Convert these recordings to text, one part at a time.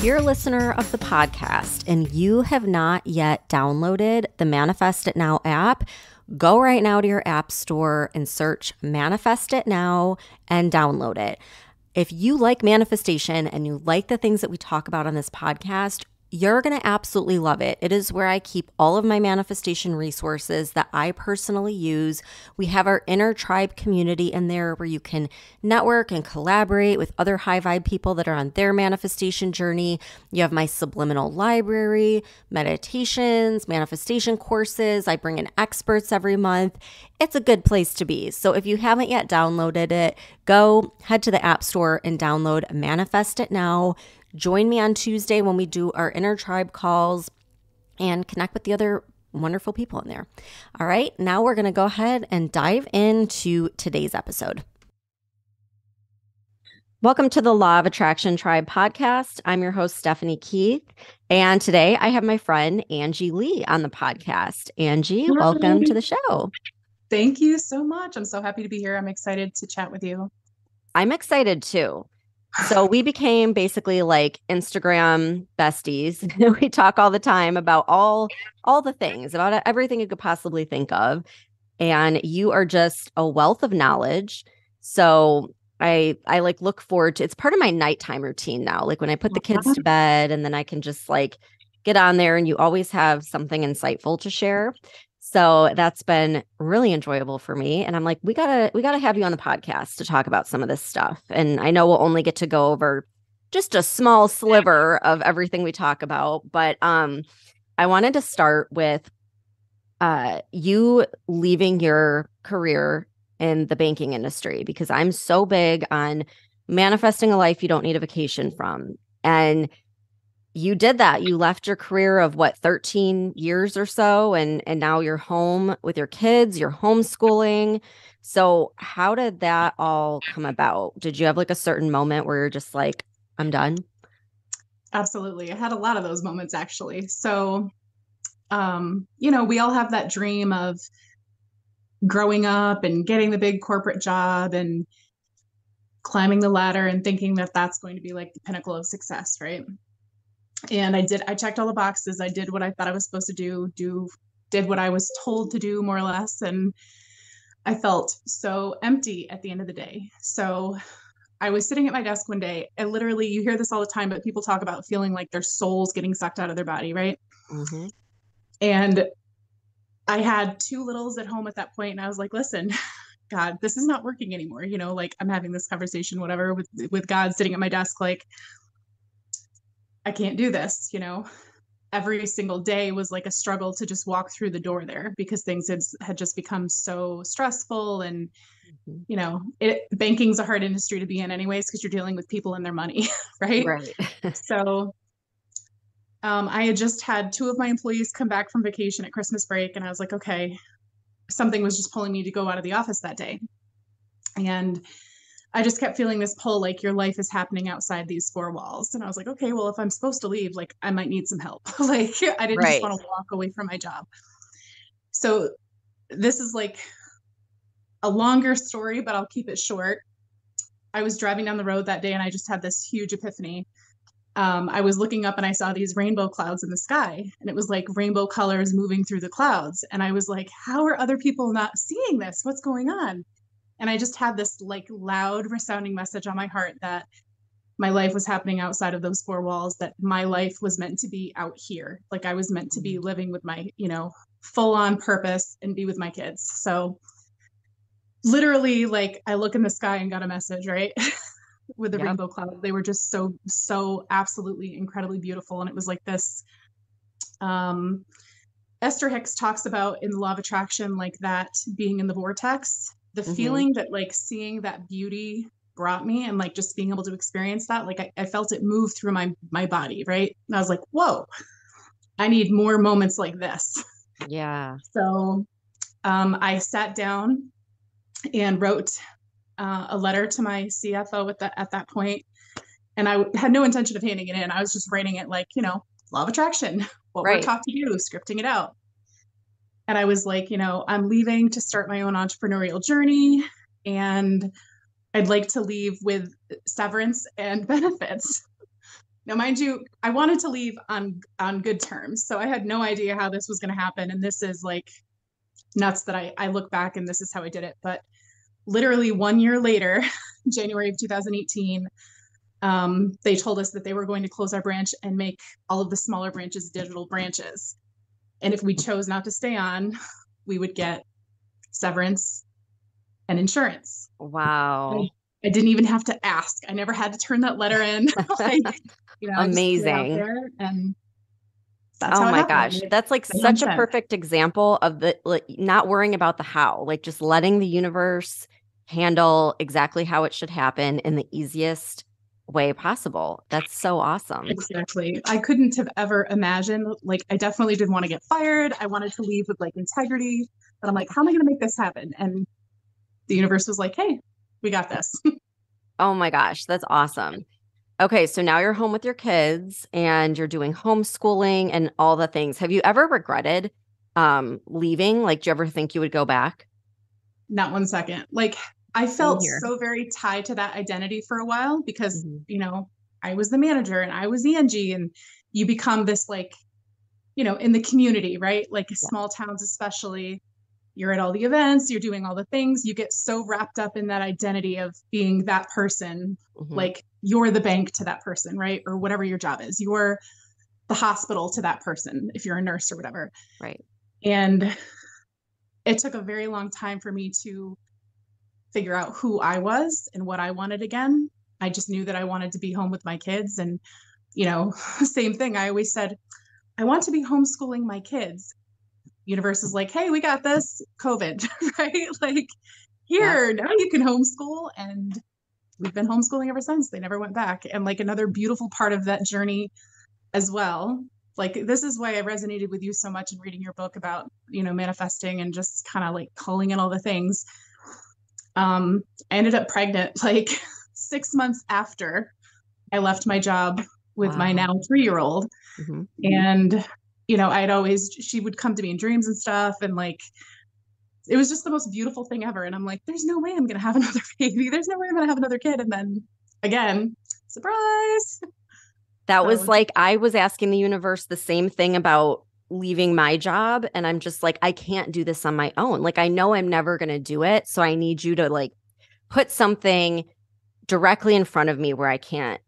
If you're a listener of the podcast and you have not yet downloaded the Manifest It Now app, go right now to your app store and search Manifest It Now and download it. If you like manifestation and you like the things that we talk about on this podcast, you're going to absolutely love it. It is where I keep all of my manifestation resources that I personally use. We have our inner tribe community in there where you can network and collaborate with other high vibe people that are on their manifestation journey. You have my subliminal library, meditations, manifestation courses. I bring in experts every month. It's a good place to be. So if you haven't yet downloaded it, go head to the App Store and download Manifest It Now. Join me on Tuesday when we do our inner tribe calls and connect with the other wonderful people in there. All right, now we're going to go ahead and dive into today's episode. Welcome to the Law of Attraction Tribe podcast. I'm your host, Stephanie Keith. And today I have my friend, Angie Lee, on the podcast. Angie, welcome to the show. Thank you so much. I'm so happy to be here. I'm excited to chat with you. I'm excited too. So we became basically like Instagram besties. We talk all the time about all the things, about everything you could possibly think of. And you are just a wealth of knowledge. So I like look forward to, it's part of my nighttime routine now. Like when I put the kids to bed and then I can just like get on there and you always have something insightful to share. So that's been really enjoyable for me. And I'm like, we gotta have you on the podcast to talk about some of this stuff. And I know we'll only get to go over just a small sliver of everything we talk about. But I wanted to start with you leaving your career in the banking industry, because I'm so big on manifesting a life you don't need a vacation from. And you did that. You left your career of 13 years or so, and now you're home with your kids, you're homeschooling. So how did that all come about? Did you have like a certain moment where you're just like, I'm done? Absolutely. I had a lot of those moments actually. So, we all have that dream of growing up and getting the big corporate job and climbing the ladder and thinking that that's going to be like the pinnacle of success, right? And I checked all the boxes. I did what I thought I was supposed to did what I was told to do more or less. And I felt so empty at the end of the day. So I was sitting at my desk one day and literally, you hear this all the time, but people talk about feeling like their soul's getting sucked out of their body, right? Mm-hmm. And I had two littles at home at that point, and I was like, listen, God, this is not working anymore. Like I'm having this conversation, whatever, with God sitting at my desk, like, I can't do this, Every single day was like a struggle to just walk through the door there because things had just become so stressful. And, banking's a hard industry to be in anyways, because you're dealing with people and their money, right? Right. So I had just had two of my employees come back from vacation at Christmas break, and I was like, okay, something was just pulling me to go out of the office that day. And I just kept feeling this pull, like your life is happening outside these four walls. And I was like, okay, well, if I'm supposed to leave, like I might need some help. Like I didn't just want to walk away from my job. So this is like a longer story, but I'll keep it short. I was driving down the road that day and I just had this huge epiphany. I was looking up and I saw these rainbow clouds in the sky, and it was like rainbow colors moving through the clouds. And I was like, how are other people not seeing this? What's going on? And I just had this like loud resounding message on my heart that my life was happening outside of those four walls, that my life was meant to be out here. Like I was meant to be living with my, full on purpose and be with my kids. So literally, like I look in the sky and got a message, right? With the rainbow clouds. They were just so absolutely incredibly beautiful. And it was like this, Esther Hicks talks about in the Law of Attraction, like that being in the vortex, the feeling that like seeing that beauty brought me, and like just being able to experience that, like I felt it move through my body, right? And I was like, whoa, I need more moments like this. Yeah. So I sat down and wrote a letter to my CFO at that point, and I had no intention of handing it in. I was just writing it like, Law of Attraction, what we're taught to do, scripting it out. And I was like, I'm leaving to start my own entrepreneurial journey, and I'd like to leave with severance and benefits. Now, mind you, I wanted to leave on good terms, so I had no idea how this was going to happen, and this is like nuts that I look back and this is how I did it. But literally 1 year later, January of 2018, they told us that they were going to close our branch and make all of the smaller branches digital branches. And if we chose not to stay on, we would get severance and insurance. Wow. I didn't even have to ask. I never had to turn that letter in. Like, I just put it out Amazing. there, and that's Oh how it my happened. gosh. That's like They home such a sent. perfect example of the like, not worrying about the how, like just letting the universe handle exactly how it should happen in the easiest way possible. That's so awesome. Exactly. I couldn't have ever imagined, like, I definitely didn't want to get fired. I wanted to leave with like integrity, but I'm like, how am I going to make this happen? And the universe was like, hey, we got this. Oh my gosh, that's awesome. Okay, so now you're home with your kids and you're doing homeschooling and all the things. Have you ever regretted leaving? Like, do you ever think you would go back? Not 1 second. Like, I Same felt here. so very tied to that identity for a while because, Mhm. I was the manager and I was Angie, and you become this, like, in the community, right? Like Yeah. small towns, especially, you're at all the events, you're doing all the things, you get so wrapped up in that identity of being that person. Hmm. Like, you're the bank to that person, right? Or whatever your job is. You're the hospital to that person if you're a nurse or whatever. Right. And it took a very long time for me to figure out who I was and what I wanted again. I just knew that I wanted to be home with my kids. And, same thing. I always said, I want to be homeschooling my kids. Universe is like, hey, we got this, COVID, right? Like, Yep. here, now you can homeschool. And we've been homeschooling ever since. They never went back. And like another beautiful part of that journey as well. Like, this is why I resonated with you so much in reading your book about, manifesting and just kind of like calling in all the things. I ended up pregnant like 6 months after I left my job with my Wow. now 3 year old. Hmm. And, she would come to me in dreams and stuff. And like, it was just the most beautiful thing ever. And I'm like, there's no way I'm going to have another baby. There's no way I'm going to have another kid. And then again, surprise. That So was like, I was asking the universe the same thing about leaving my job. And I'm just like, I can't do this on my own. Like, I know I'm never going to do it. So I need you to like put something directly in front of me where I can't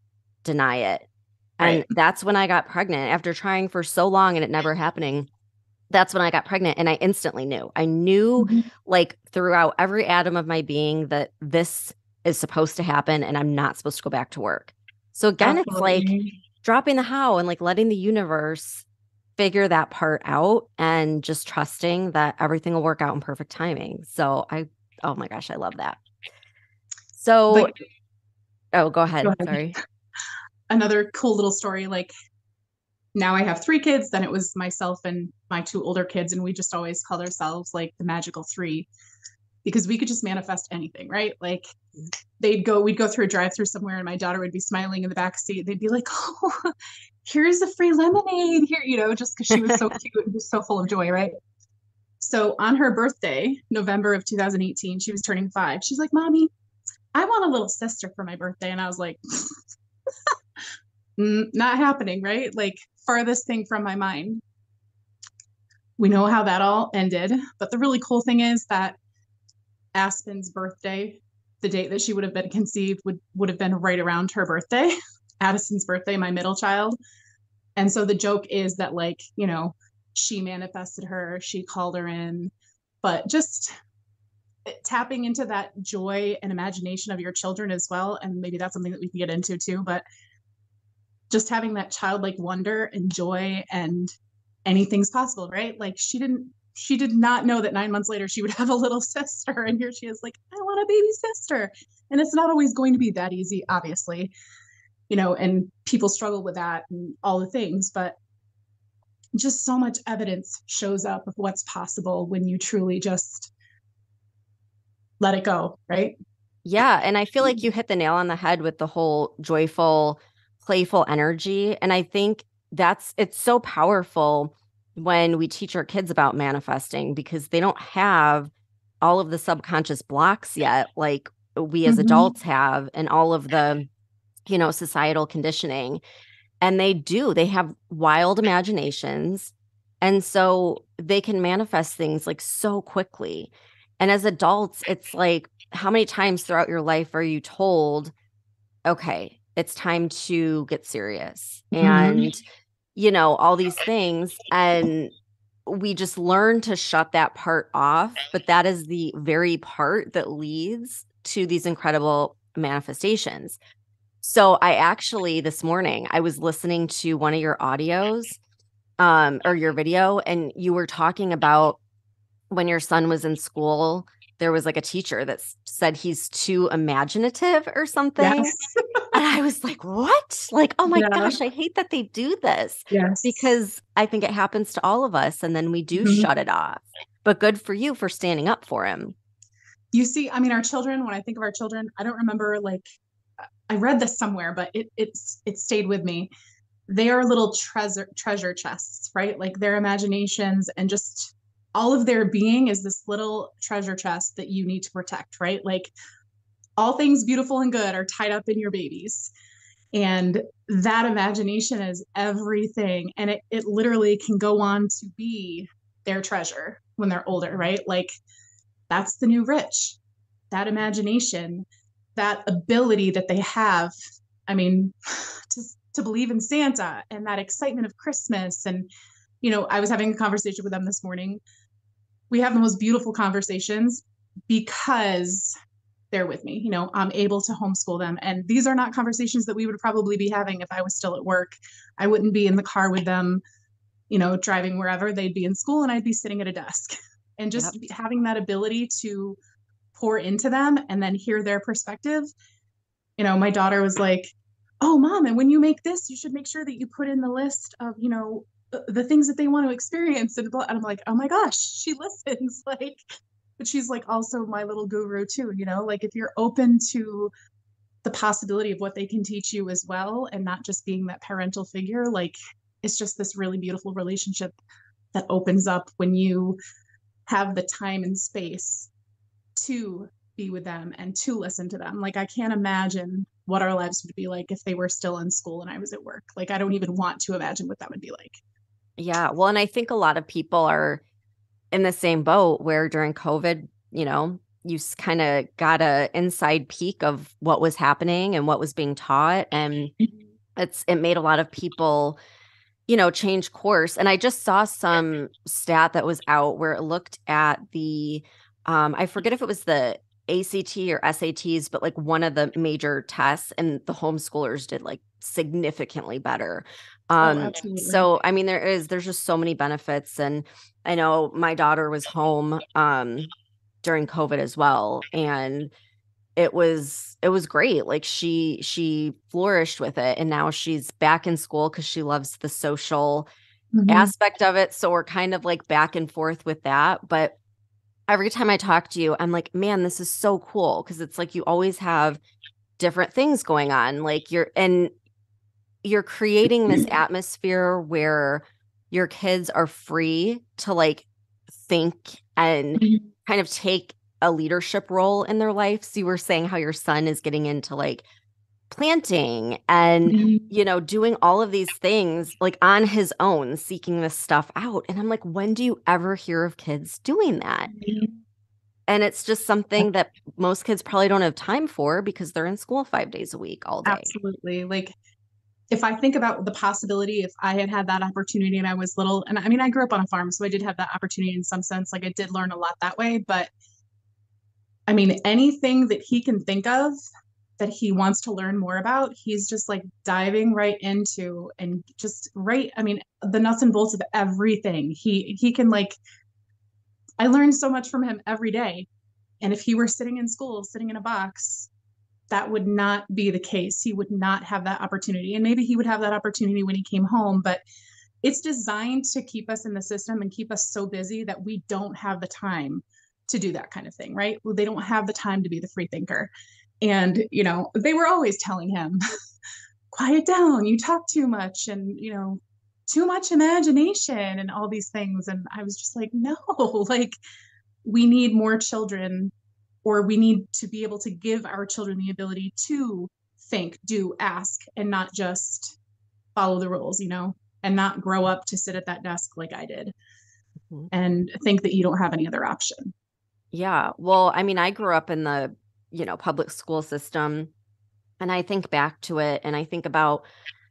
deny it. And right. that's when I got pregnant after trying for so long and it never happening. That's when I got pregnant and I instantly knew. I knew Mhm. like throughout every atom of my being that this is supposed to happen and I'm not supposed to go back to work. So again, it's like Absolutely. dropping the how and like letting the universe figure that part out and just trusting that everything will work out in perfect timing. Oh my gosh, I love that. So, Like, oh, go go ahead. ahead. Sorry. Another cool little story. Like, now I have 3 kids. Then it was myself and my 2 older kids. And we just always called ourselves like the magical three because we could just manifest anything, right? Like, we'd go through a drive through somewhere and my daughter would be smiling in the back seat. They'd be like, oh, here's a free lemonade here, just because she was so cute and just so full of joy, right? So on her birthday, November of 2018, she was turning 5. She's like, Mommy, I want a little sister for my birthday. And I was like, not happening, right? Like, farthest thing from my mind. We know how that all ended. But the really cool thing is that Aspen's birthday, the date that she would have been conceived, would have been right around her birthday, Addison's birthday, my middle child. And so the joke is that, like, she manifested her, she called her in, but just tapping into that joy and imagination of your children as well. And maybe that's something that we can get into too, but just having that childlike wonder and joy and anything's possible, right? Like, she did not know that 9 months later she would have a little sister. And here she is like, I want a baby sister. And it's not always going to be that easy, obviously, and people struggle with that and all the things, but just so much evidence shows up of what's possible when you truly just let it go, right? Yeah, and I feel like you hit the nail on the head with the whole joyful, playful energy. And I think it's so powerful when we teach our kids about manifesting because they don't have all of the subconscious blocks yet, like we as Mm-hmm. adults have, and all of the, societal conditioning. And they do. They have wild imaginations. And so they can manifest things like so quickly. And as adults, it's like, how many times throughout your life are you told, okay, it's time to get serious? Mhm. And, all these things. And we just learn to shut that part off. But that is the very part that leads to these incredible manifestations. So I actually this morning I was listening to one of your audios or your video, and you were talking about when your son was in school, there was like a teacher that said he's too imaginative or something. Yes. And I was like, "What?" Like, "Oh my Yeah. gosh, I hate that they do this." Yes. Because I think it happens to all of us and then we do Mhm. shut it off. But good for you for standing up for him. You see, I mean, our children, when I think of our children, I don't remember like I read this somewhere, but it stayed with me. They are little treasure chests, right? Like their imaginations and just all of their being is this little treasure chest that you need to protect, right? Like all things beautiful and good are tied up in your babies. And that imagination is everything. And it literally can go on to be their treasure when they're older, right? Like that's the new rich. That imagination, that ability that they have. I mean, to, to believe in Santa and that excitement of Christmas. And, I was having a conversation with them this morning. We have the most beautiful conversations because they're with me. I'm able to homeschool them. And these are not conversations that we would probably be having if I was still at work. I wouldn't be in the car with them, driving wherever. They'd be in school and I'd be sitting at a desk. And Yep. just having that ability to pour into them and then hear their perspective. My daughter was like, "Oh, mom, and when you make this, you should make sure that you put in the list of, the things that they want to experience." And I'm like, "Oh my gosh, she listens." Like, but she's like also my little guru too, like if you're open to the possibility of what they can teach you as well and not just being that parental figure, like it's just this really beautiful relationship that opens up when you have the time and space to be with them and to listen to them. Like I can't imagine what our lives would be like if they were still in school and I was at work. Like I don't even want to imagine what that would be like. Yeah. Well, and I think a lot of people are in the same boat where during COVID, you kind of got a inside peek of what was happening and what was being taught. And it made a lot of people, change course. And I just saw some stat that was out where it looked at I forget if it was the ACT or SATs, but like one of the major tests, and the homeschoolers did like significantly better. Oh, absolutely. So I mean, there's just so many benefits. And I know my daughter was home during COVID as well. And it was great. Like she flourished with it, and now she's back in school because she loves the social Mm-hmm. aspect of it. So we're kind of like back and forth with that. But every time I talk to you, I'm like, man, this is so cool because it's like you always have different things going on. Like you're creating this atmosphere where your kids are free to like think and kind of take a leadership role in their life. So you were saying how your son is getting into like planting and doing all of these things like on his own, seeking this stuff out. And I'm like, when do you ever hear of kids doing that? And it's just something that most kids probably don't have time for because they're in school 5 days a week all day. Absolutely. Like if I think about the possibility, if I had had that opportunity and I was little, and I mean, I grew up on a farm, so I did have that opportunity in some sense. Like I did learn a lot that way. But I mean, anything that he can think of that he wants to learn more about, he's just like diving right into and just right. I mean, the nuts and bolts of everything. He can like I learned so much from him every day. And if he were sitting in school, sitting in a box, that would not be the case. He would not have that opportunity. And maybe he would have that opportunity when he came home, but it's designed to keep us in the system and keep us so busy that we don't have the time to do that kind of thing, right? Well, they don't have the time to be the free thinker. And, they were always telling him, quiet down, you talk too much, and, too much imagination and all these things. And I was just like, no, like we need more children, or we need to be able to give our children the ability to think, do, ask, and not just follow the rules, and not grow up to sit at that desk like I did Mhm. and think that you don't have any other option. Yeah. Well, I mean, I grew up in the, public school system, and I think back to it and I think about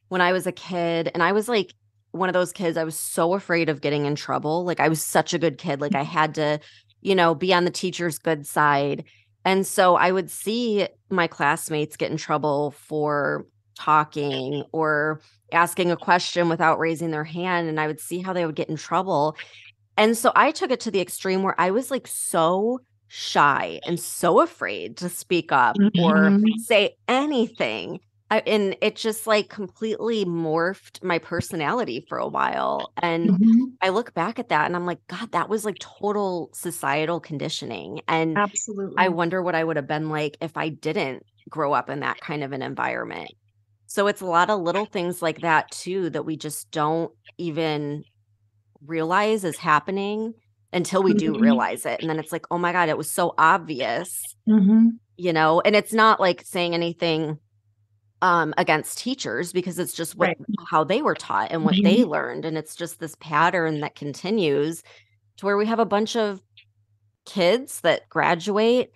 when I was a kid, and I was like one of those kids, I was so afraid of getting in trouble. Like I was such a good kid. Like I had to, be on the teacher's good side. And so I would see my classmates get in trouble for talking or asking a question without raising their hand. And I would see how they would get in trouble. And so I took it to the extreme where I was like so shy and so afraid to speak up or Mhm. say anything. And it just like completely morphed my personality for a while. And Mhm. I look back at that and I'm like, God, that was like total societal conditioning. And I Absolutely. wonder what I would have been like if I didn't grow up in that kind of an environment. So it's a lot of little things like that too that we just don't even realize is happening until we do Mhm. realize it. And then it's like, oh my God, it was so obvious, Mhm. and it's not like saying anything against teachers because it's just what Right. how they were taught and what they Mhm. learned. And it's just this pattern that continues to where we have a bunch of kids that graduate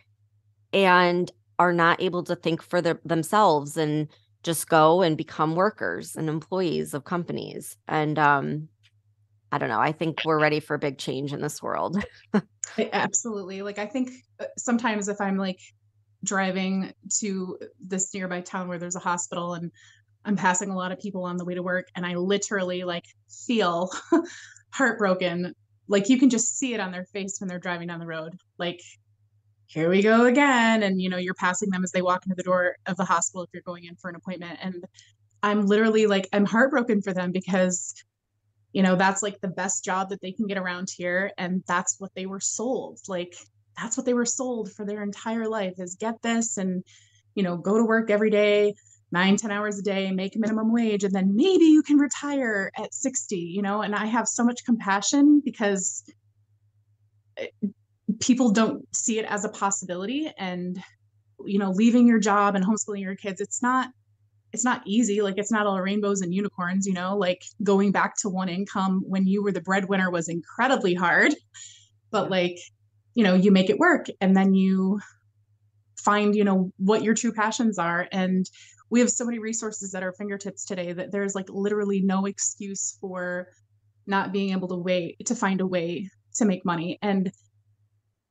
and are not able to think for themselves and just go and become workers and employees of companies. And I don't know. I think we're ready for a big change in this world. Absolutely. Like I think sometimes if I'm like driving to this nearby town where there's a hospital and I'm passing a lot of people on the way to work and I literally like feel heartbroken. Like you can just see it on their face when they're driving down the road. Like, here we go again. And you're passing them as they walk into the door of the hospital if you're going in for an appointment. And I'm literally like, I'm heartbroken for them because that's like the best job that they can get around here. And that's what they were sold. Like, that's what they were sold for their entire life is get this and, go to work every day, 9, 10 hours a day, make minimum wage, and then maybe you can retire at 60, and I have so much compassion because people don't see it as a possibility. And, leaving your job and homeschooling your kids, it's not easy. Like it's not all rainbows and unicorns, like going back to one income when you were the breadwinner was incredibly hard, but Yeah. like, you make it work and then you find, what your true passions are. And we have so many resources at our fingertips today that there's like literally no excuse for not being able to find a way to make money. And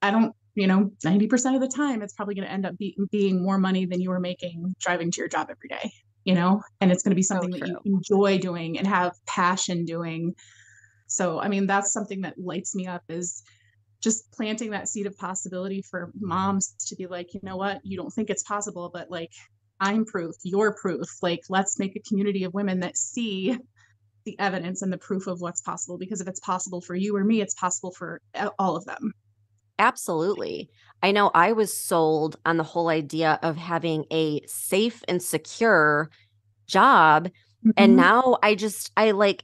I don't, 90% of the time, it's probably going to end up being more money than you were making driving to your job every day, and it's going to be So something that you true. enjoy doing and have passion doing. So, I mean, that's something that lights me up is just planting that seed of possibility for moms to be like, you know what, you don't think it's possible, but like, I'm proof, you're proof. Like, let's make a community of women that see the evidence and the proof of what's possible. Because if it's possible for you or me, it's possible for all of them. Absolutely. I know I was sold on the whole idea of having a safe and secure job. And Mm-hmm. now I like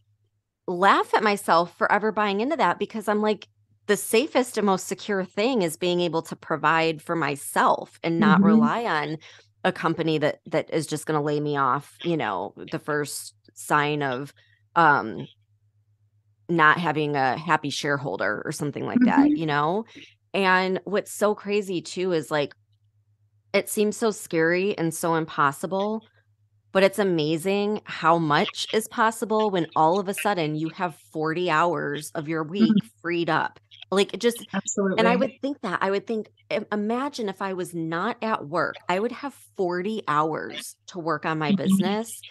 laugh at myself for ever buying into that because I'm like, the safest and most secure thing is being able to provide for myself and not Mm-hmm. rely on a company that is just going to lay me off, the first sign of um not having a happy shareholder or something like Mm-hmm. that. And what's so crazy too is like it seems so scary and so impossible, but it's amazing how much is possible when all of a sudden you have 40 hours of your week freed up. Like it just, and I Absolutely. would think that, I would think, imagine if I was not at work, I would have 40 hours to work on my Mm-hmm. business.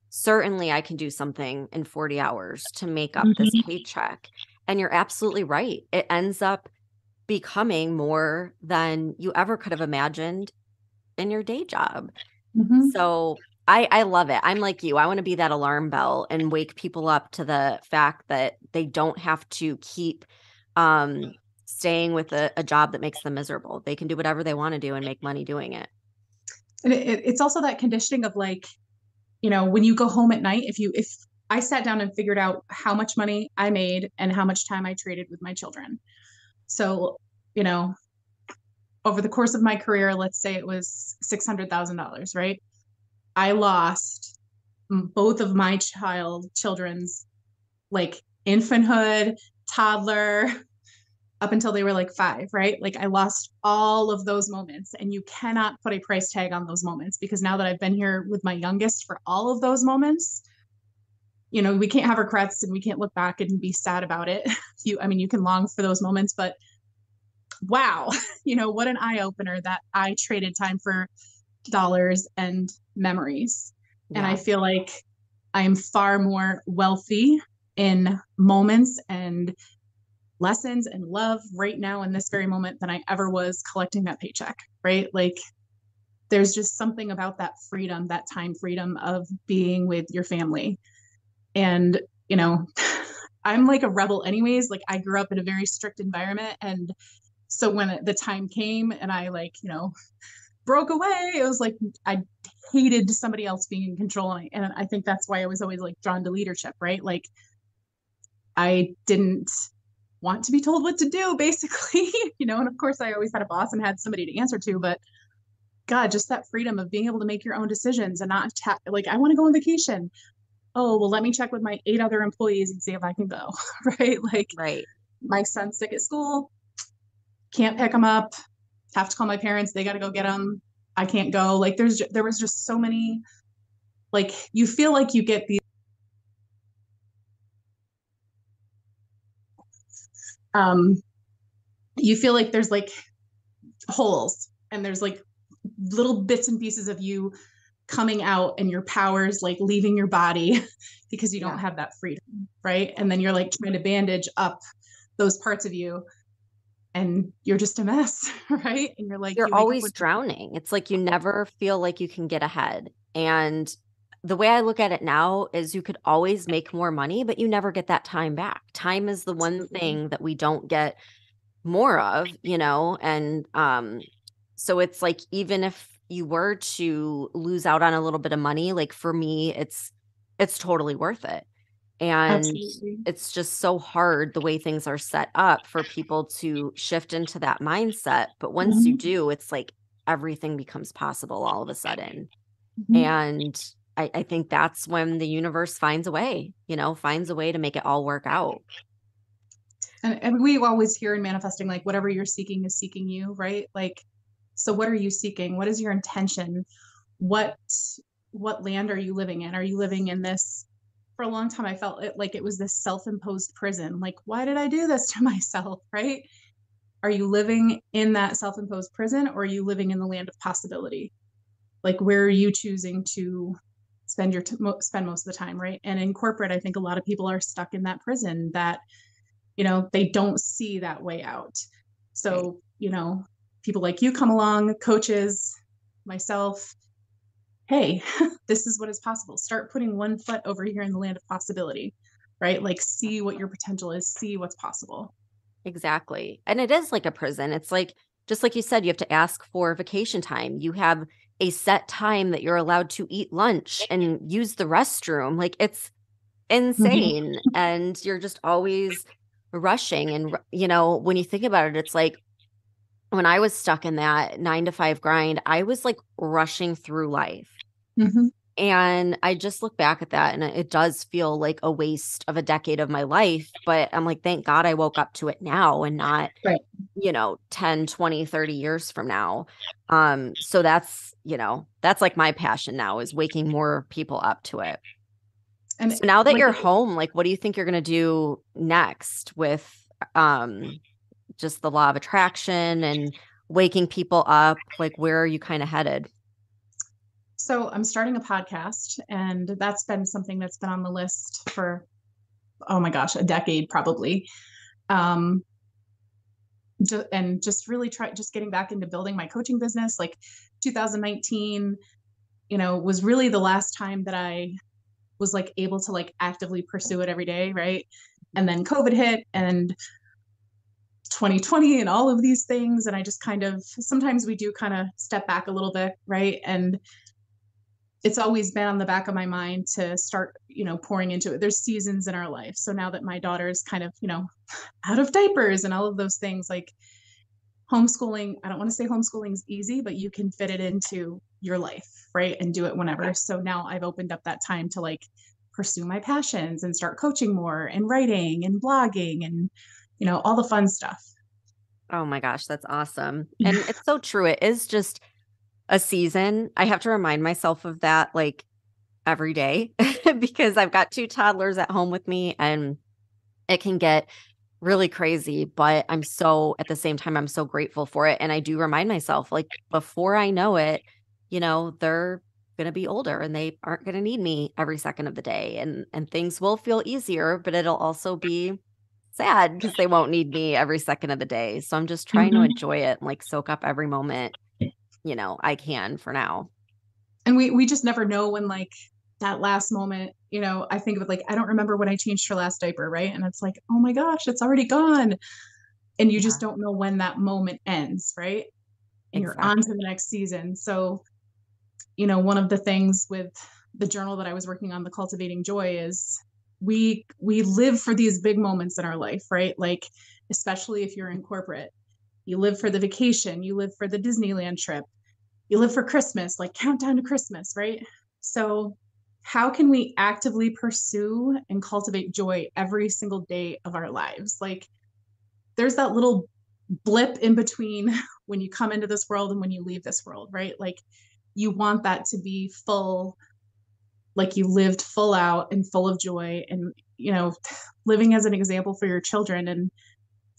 Certainly I can do something in 40 hours to make up this Mm-hmm. paycheck. And you're absolutely right. It ends up becoming more than you ever could have imagined in your day job. Mm-hmm. So I love it. I'm like you. I want to be that alarm bell and wake people up to the fact that they don't have to keep um staying with a job that makes them miserable. They can do whatever they want to do and make money doing it. And it's also that conditioning of like, when you go home at night, if I sat down and figured out how much money I made and how much time I traded with my children. So, you know, over the course of my career, let's say it was $600,000, right? I lost. both of my children's like infanthood, toddler, up until they were like 5, right? Like I lost all of those moments, and you cannot put a price tag on those moments, because now that I've been here with my youngest for all of those moments, we can't have regrets and we can't look back and be sad about it. I mean, you can long for those moments, but wow, what an eye opener that I traded time for dollars and memories. And I Yeah. feel like I'm far more wealthy in moments and lessons and love right now in this very moment than I ever was collecting that paycheck, right? Like there's just something about that freedom, that time freedom of being with your family. And, you know, I'm like a rebel anyways. Like I grew up in a very strict environment. And so when the time came and I like, broke away, it was like I hated somebody else being in control. And I think that's why I was always like drawn to leadership, right? Like I didn't want to be told what to do, basically, and of course I always had a boss and had somebody to answer to, but God, just that freedom of being able to make your own decisions and not like, I want to go on vacation. Oh, well, let me check with my 8 other employees and see if I can go, right? Like Right. my son's sick at school, can't pick him up, have to call my parents, they got to go get him. I can't go. Like there was just so many, like you feel like you get these um you feel like there's like holes and there's like little bits and pieces of you coming out and your powers like leaving your body because you don't Yeah. have that freedom, right? And then you're like trying to bandage up those parts of you and you're just a mess, right? And you're like, You're you wake up always with, drowning. It's like you never feel like you can get ahead. And the way I look at it now is you could always make more money, but you never get that time back. Time is the one absolutely. thing that we don't get more of, and so it's like even if you were to lose out on a little bit of money, like for me, it's totally worth it. And Absolutely. it's just so hard the way things are set up for people to shift into that mindset. But once you Mhm. do, it's like everything becomes possible all of a sudden. Mhm. And I think that's when the universe finds a way, finds a way to make it all work out. And we always hear in manifesting, like whatever you're seeking is seeking you, right? Like, so what are you seeking? What is your intention? What what land are you living in? Are you living in this? For a long time, I felt like it was this self-imposed prison. Like, why did I do this to myself, right? Are you living in that self-imposed prison, or are you living in the land of possibility? Like, where are you choosing to spend most of the time, right? And in corporate, I think a lot of people are stuck in that prison that they don't see that way out. Right. So, people like you come along, coaches, myself, hey, this is what is possible. Start putting one foot over here in the land of possibility, right? Like, see what your potential is, see what's possible. Exactly. And it is like a prison. It's like, just like you said, you have to ask for vacation time. You have a set time that you're allowed to eat lunch and use the restroom. Like it's Mhm. insane. And you're just always rushing. And, when you think about it, it's like when I was stuck in that 9 to 5 grind, I was like rushing through life. Mhm. And I just look back at that and it does feel like a waste of a decade of my life. But I'm like, thank God I woke up to it now and not Right. 10, 20, 30 years from now. So that's like my passion now is waking more people up to it. And So now that like, you're home, like what do you think you're going to do next with um just the law of attraction and waking people up? Like where are you kind of headed? so I'm starting a podcast, and that's been something that's been on the list for, oh my gosh, a decade probably. Um, and just really just getting back into building my coaching business. Like 2019, was really the last time that I was like able to like actively pursue it every day, right? And then COVID hit and 2020 and all of these things, and I just kind of, sometimes we do kind of step back a little bit, right? And it's always been on the back of my mind to start, pouring into it. There's seasons in our life. So now that my daughter is kind of, out of diapers and all of those things, like homeschooling, I don't want to say homeschooling's easy, but you can fit it into your life, right? And do it whenever. So now I've opened up that time to like pursue my passions and start coaching more and writing and blogging and, all the fun stuff. Oh my gosh, that's awesome. And it's so true. It is just a season. I have to remind myself of that like every day because I've got two toddlers at home with me and it can get really crazy, but at the same time, I'm so grateful for it. And I do remind myself, like, before I know it, they're going to be older and they aren't going to need me every second of the day. And things will feel easier, but it'll also be sad because they won't need me every second of the day. So I'm just trying to Mhm. enjoy it and like soak up every moment, I can for now. And we just never know when like that last moment, I think of it like, I don't remember when I changed her last diaper, right? And it's like, oh my gosh, it's already gone. And you just Yeah, don't know when that moment ends, right? And you're on to exactly. the next season. So, one of the things with the journal that I was working on, the Cultivating Joy, is we live for these big moments in our life, right? Like especially if you're in corporate, you live for the vacation, you live for the Disneyland trip, you live for Christmas, like countdown to Christmas, right? So how can we actively pursue and cultivate joy every single day of our lives? Like there's that little blip in between when you come into this world and when you leave this world, right? Like you want that to be full, like you lived full out and full of joy and, living as an example for your children and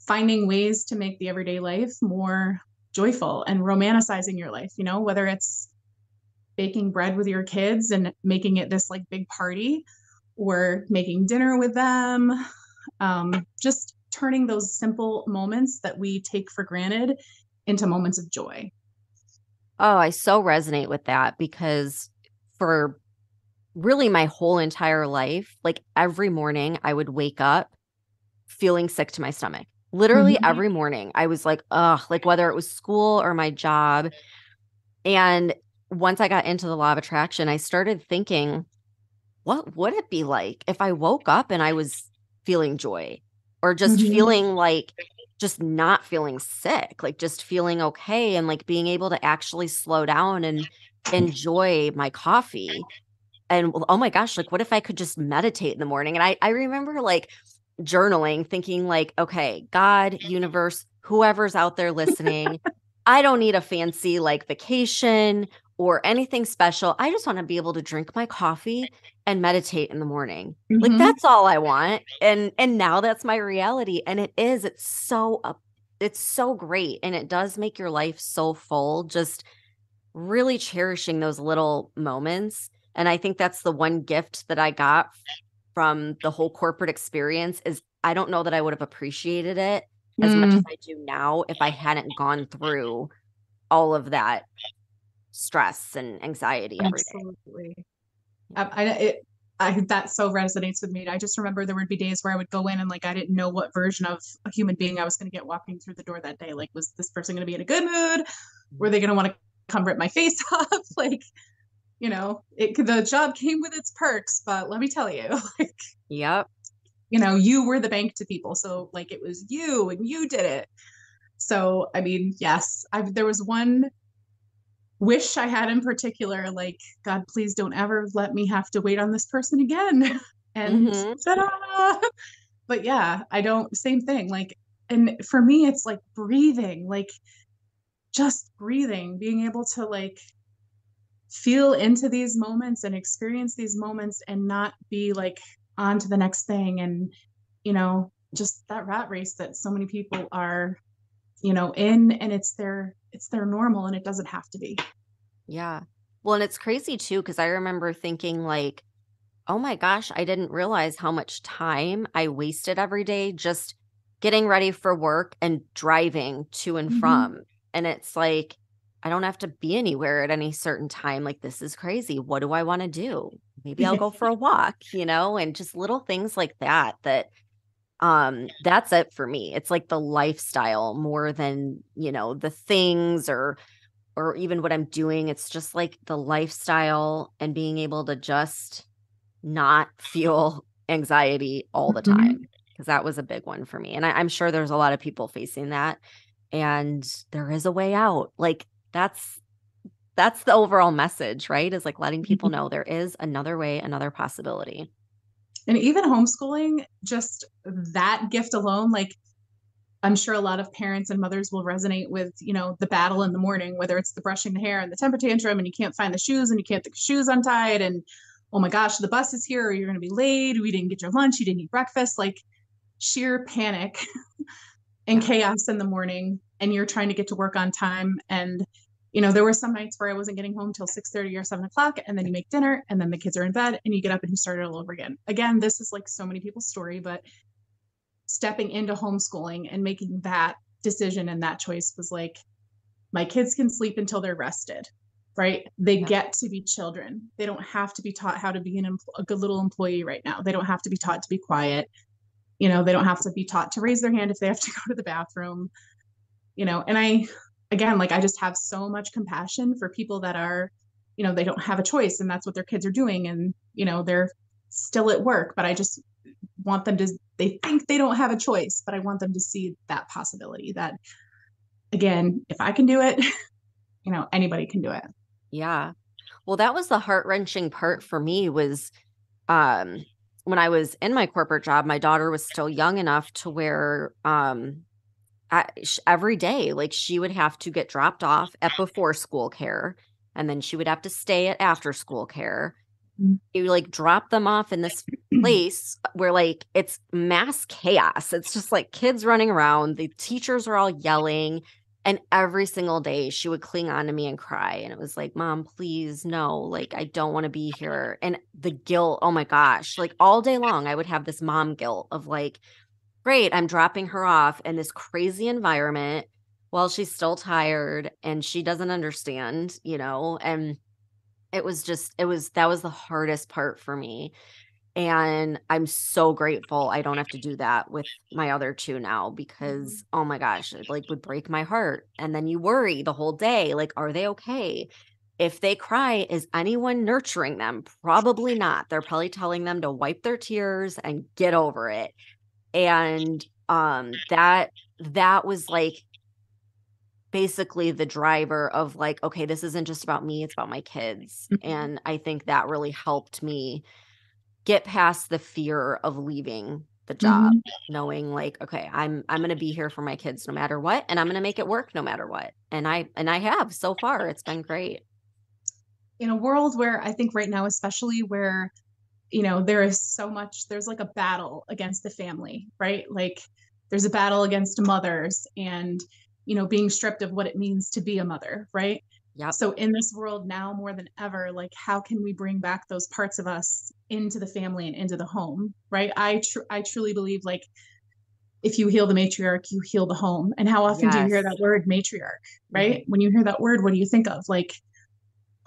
finding ways to make the everyday life more joyful and romanticizing your life, whether it's baking bread with your kids and making it this like big party or making dinner with them. Just turning those simple moments that we take for granted into moments of joy. Oh, I so resonate with that because for really my whole entire life, like every morning I would wake up feeling sick to my stomach. Literally Mm-hmm. every morning I was like, ugh, like whether it was school or my job. And once I got into the law of attraction, I started thinking, what would it be like if I woke up and I was feeling joy or just Mm-hmm. feeling like just not feeling sick, like just feeling okay and like being able to actually slow down and enjoy my coffee. And well, oh my gosh, like what if I could just meditate in the morning? And I remember like journaling, thinking like, okay, God, universe, whoever's out there listening, I don't need a fancy like vacation or anything special. I just want to be able to drink my coffee and meditate in the morning. Like Mm-hmm. that's all I want. And now that's my reality. And it's so great. And it does make your life so full, just really cherishing those little moments. And I think that's the one gift that I got from the whole corporate experience is I don't know that I would have appreciated it as much as Mm, I do now if I hadn't gone through all of that stress and anxiety every day. absolutely. Yeah. That so resonates with me. I just remember there would be days where I would go in and like I didn't know what version of a human being I was going to get walking through the door that day. Like, was this person going to be in a good mood? Were they going to want to come rip my face off? Like, the job came with its perks, but let me tell you, like, Yep. you were the bank to people. So like it was you and you did it. So I mean, yes, there was one wish I had in particular, like, God, please don't ever let me have to wait on this person again. And Hmm. ta-da! But yeah, I don't, same thing. Like, and for me, it's like breathing, like just breathing, being able to like feel into these moments and experience these moments and not be like on to the next thing. And, just that rat race that so many people are, in and it's their normal and it doesn't have to be. Yeah. Well, and it's crazy too, because I remember thinking like, oh my gosh, I didn't realize how much time I wasted every day just getting ready for work and driving to and Mm-hmm. from. And it's like, I don't have to be anywhere at any certain time. Like, this is crazy. What do I want to do? Maybe I'll go for a walk, and just little things like that, that's it for me. It's like the lifestyle more than, the things or even what I'm doing. It's just like the lifestyle and being able to just not feel anxiety all the Mm-hmm. time because that was a big one for me. And I'm sure there's a lot of people facing that. And there is a way out. Like, that's that's the overall message, right? Is like letting people Mhm. know there is another way, another possibility. And even homeschooling, just that gift alone, like I'm sure a lot of parents and mothers will resonate with, the battle in the morning, whether it's the brushing the hair and the temper tantrum and you can't find the shoes and you can't get the shoes untied and oh my gosh, the bus is here or you're going to be late. We didn't get your lunch. You didn't eat breakfast. Like sheer panic and Yeah. chaos in the morning. And you're trying to get to work on time. And, there were some nights where I wasn't getting home till 6:30 or 7 o'clock. And then you make dinner and then the kids are in bed and you get up and you start it all over again. Again, this is like so many people's story, but stepping into homeschooling and making that decision and that choice was like, my kids can sleep until they're rested, right? They Yep. get to be children. They don't have to be taught how to be a good little employee right now. They don't have to be taught to be quiet. They don't have to be taught to raise their hand if they have to go to the bathroom, and again, like I just have so much compassion for people that are, they don't have a choice and that's what their kids are doing. And, they're still at work, but I just want them to, they think they don't have a choice, but I want them to see that possibility that, again, if I can do it, anybody can do it. Yeah. Well, that was the heart-wrenching part for me was um when I was in my corporate job, my daughter was still young enough to where every day like she would have to get dropped off at before school care and then she would have to stay at after school care. You like drop them off in this place where like it's mass chaos. It's just like kids running around, the teachers are all yelling, and every single day she would cling on to me and cry. And it was like, Mom, please, no, like I don't want to be here. And the guilt, oh my gosh, like all day long, I would have this mom guilt of like, great, I'm dropping her off in this crazy environment while she's still tired and she doesn't understand, and it was just that was the hardest part for me, and I'm so grateful I don't have to do that with my other 2 now because, oh my gosh, it, like, would break my heart, and then you worry the whole day, like, "Are they okay? If they cry, is anyone nurturing them? Probably not. They're probably telling them to wipe their tears and get over it." And, that was, like, basically the driver of, like, "Okay, this isn't just about me, it's about my kids." Mhm. And I think that really helped me get past the fear of leaving the job, Mhm. knowing like, okay, I'm gonna be here for my kids no matter what, and I'm gonna make it work no matter what. And I have so far. It's been great. In a world where I think right now, especially where, there is so much, there's like a battle against the family, right? Like there's a battle against mothers and, being stripped of what it means to be a mother, right? Yep. So in this world now more than ever, like how can we bring back those parts of us into the family and into the home, right? I truly believe like if you heal the matriarch, you heal the home. And how often do you hear that Yes. word matriarch, right? Mhm. When you hear that word, what do you think of? Like,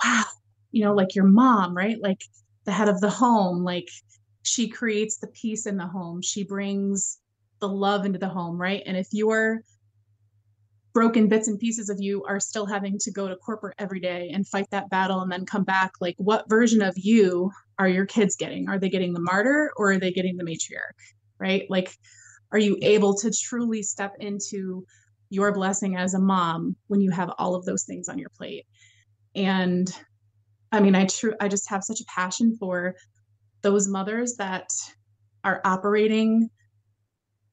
wow, like your mom, right? Like the head of the home, like she creates the peace in the home. She brings the love into the home, right? And if your broken bits and pieces of you are still having to go to corporate every day and fight that battle and then come back, like what version of you are your kids getting? Are they getting the martyr or are they getting the matriarch, right? Like, are you able to truly step into your blessing as a mom when you have all of those things on your plate? And I mean, I just have such a passion for those mothers that are operating,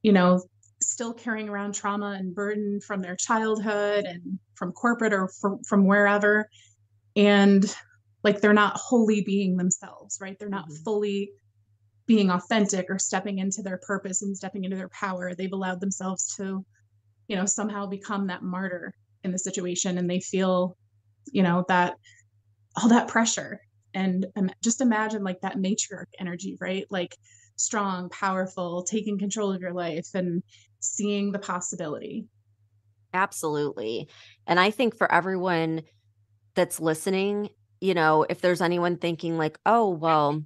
you know, still carrying around trauma and burden from their childhood and from corporate or from wherever. And like they're not wholly being themselves, right? They're not Mhm. fully being authentic or stepping into their purpose and stepping into their power. They've allowed themselves to, somehow become that martyr in the situation and they feel, that all that pressure and just imagine like that matriarch energy, right? Like strong, powerful, taking control of your life and seeing the possibility. Absolutely. And I think for everyone that's listening, if there's anyone thinking like, "Oh, well,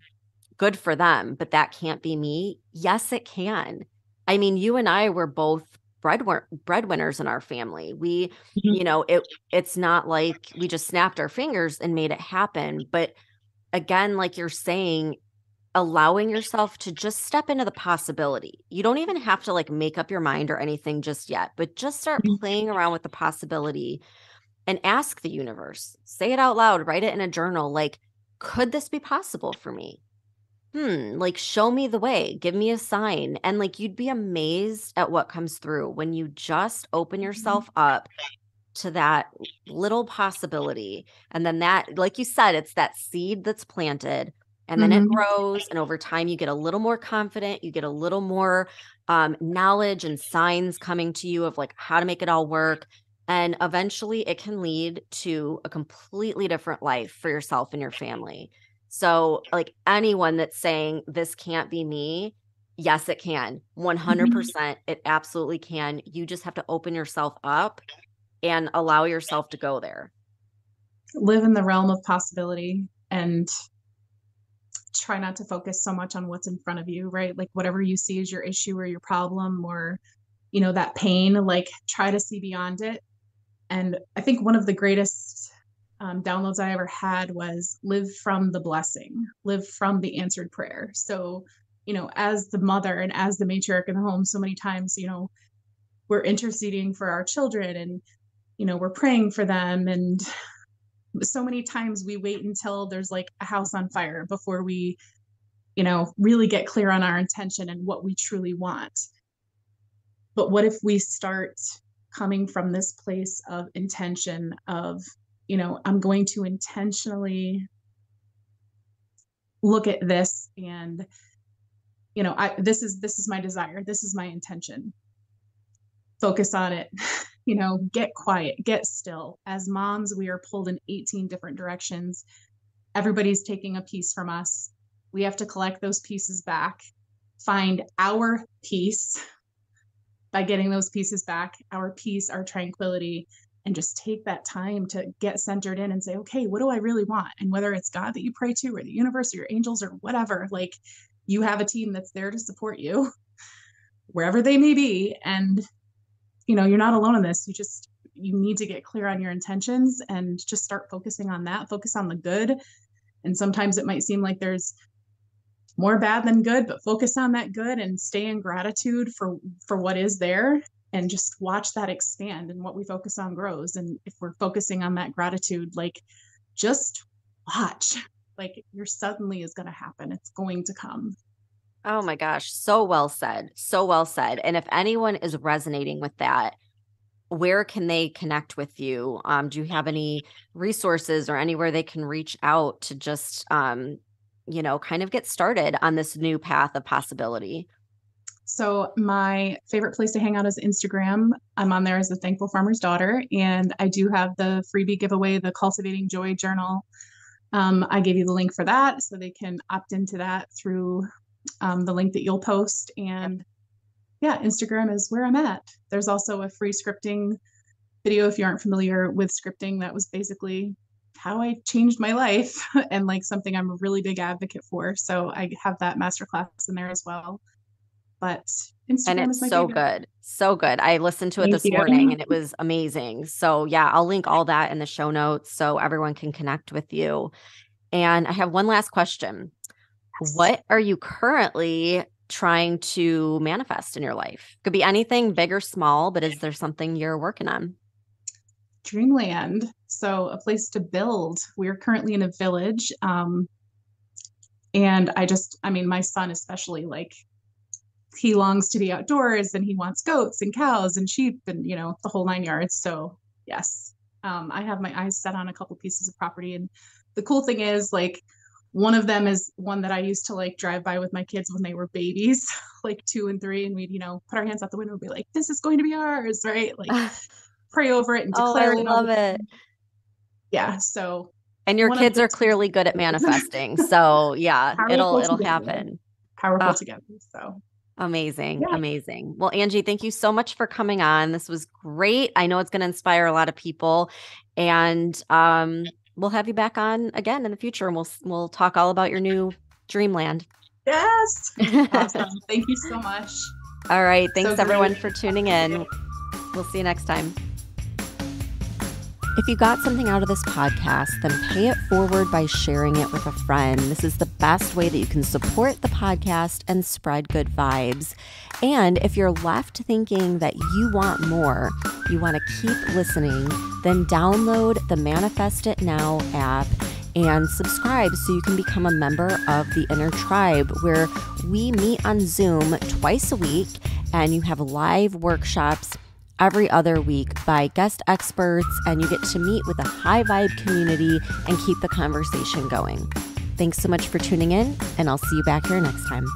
good for them, but that can't be me." Yes, it can. I mean, you and I were both breadwinners in our family. We, Mhm. it's not like we just snapped our fingers and made it happen. But again, like you're saying, allowing yourself to just step into the possibility. You don't even have to like make up your mind or anything just yet, but just start playing around with the possibility and ask the universe, say it out loud, write it in a journal. Like, could this be possible for me? Like, show me the way, give me a sign. And like, you'd be amazed at what comes through when you just open Mhm. yourself up to that little possibility. And then that, like you said, it's that seed that's planted and then it Mhm. grows. And over time, you get a little more confident, you get a little more knowledge and signs coming to you of like how to make it all work. And eventually, it can lead to a completely different life for yourself and your family. So, like anyone that's saying this can't be me, yes, it can. Mhm. 100%. It absolutely can. You just have to open yourself up and allow yourself to go there. Live in the realm of possibility and try not to focus so much on what's in front of you, right? Like whatever you see as your issue or your problem or, that pain, like try to see beyond it. And I think one of the greatest downloads I ever had was live from the blessing, live from the answered prayer. So, as the mother and as the matriarch in the home, so many times, we're interceding for our children and, we're praying for them. And so many times we wait until there's like a house on fire before we, really get clear on our intention and what we truly want. But what if we start coming from this place of intention of, I'm going to intentionally look at this and, this is my desire. This is my intention. Focus on it. Get quiet, get still. As moms, we are pulled in 18 different directions. Everybody's taking a piece from us. We have to collect those pieces back, find our peace by getting those pieces back, our peace, our tranquility, and just take that time to get centered in and say, okay, what do I really want? And whether it's God that you pray to or the universe or your angels or whatever, like you have a team that's there to support you wherever they may be. And, you're not alone in this. You need to get clear on your intentions and just start focusing on that, focus on the good. And sometimes it might seem like there's more bad than good, but focus on that good and stay in gratitude for what is there and just watch that expand and what we focus on grows. And if we're focusing on that gratitude, like just watch, like your suddenly is going to happen. It's going to come. Oh my gosh, so well said. So well said. And if anyone is resonating with that, where can they connect with you? Do you have any resources or anywhere they can reach out to just, kind of get started on this new path of possibility? So my favorite place to hang out is Instagram. I'm on there as the Thankful Farmer's Daughter, and I do have the freebie giveaway, the Cultivating Joy Journal. I gave you the link for that, so they can opt into that through the link that you'll post. Yep. And yeah, Instagram is where I'm at. There's also a free scripting video if you aren't familiar with scripting. That was basically how I changed my life and like something I'm a really big advocate for. So I have that masterclass in there as well. But And Instagram is it's my so favorite. good. So good. I listened to it Thank this morning you. and it was amazing. So, yeah, I'll link all that in the show notes so everyone can connect with you. And I have one last question. Yes. What are you currently trying to manifest in your life? Could be anything big or small, but is there something you're working on? Dreamland. So a place to build. We're currently in a village. And I mean, my son especially, like he longs to be outdoors and he wants goats and cows and sheep and the whole 9 yards. So yes, I have my eyes set on a couple pieces of property. And the cool thing is like one of them is one that I used to like drive by with my kids when they were babies, like 2 and 3, and we'd put our hands out the window and be like, this is going to be ours, right? Like pray over it and Oh, I declare it over love it. them. Yeah, so And your one of kids the are two clearly good at manifesting. So, yeah, it'll powerful it'll together, happen. powerful Oh, together. So amazing. yeah. Amazing. Well, Angie, thank you so much for coming on. This was great. I know it's going to inspire a lot of people and we'll have you back on again in the future and we'll talk all about your new dreamland. Yes. Awesome. Thank you so much. All right. So Thanks great. everyone for tuning in. We'll see you next time. If you got something out of this podcast, then pay it forward by sharing it with a friend. This is the best way that you can support the podcast and spread good vibes. And if you're left thinking that you want more, you want to keep listening, then download the Manifest It Now app and subscribe so you can become a member of the Inner Tribe, where we meet on Zoom twice a week and you have live workshops every other week by guest experts, and you get to meet with a high vibe community and keep the conversation going. Thanks so much for tuning in, and I'll see you back here next time.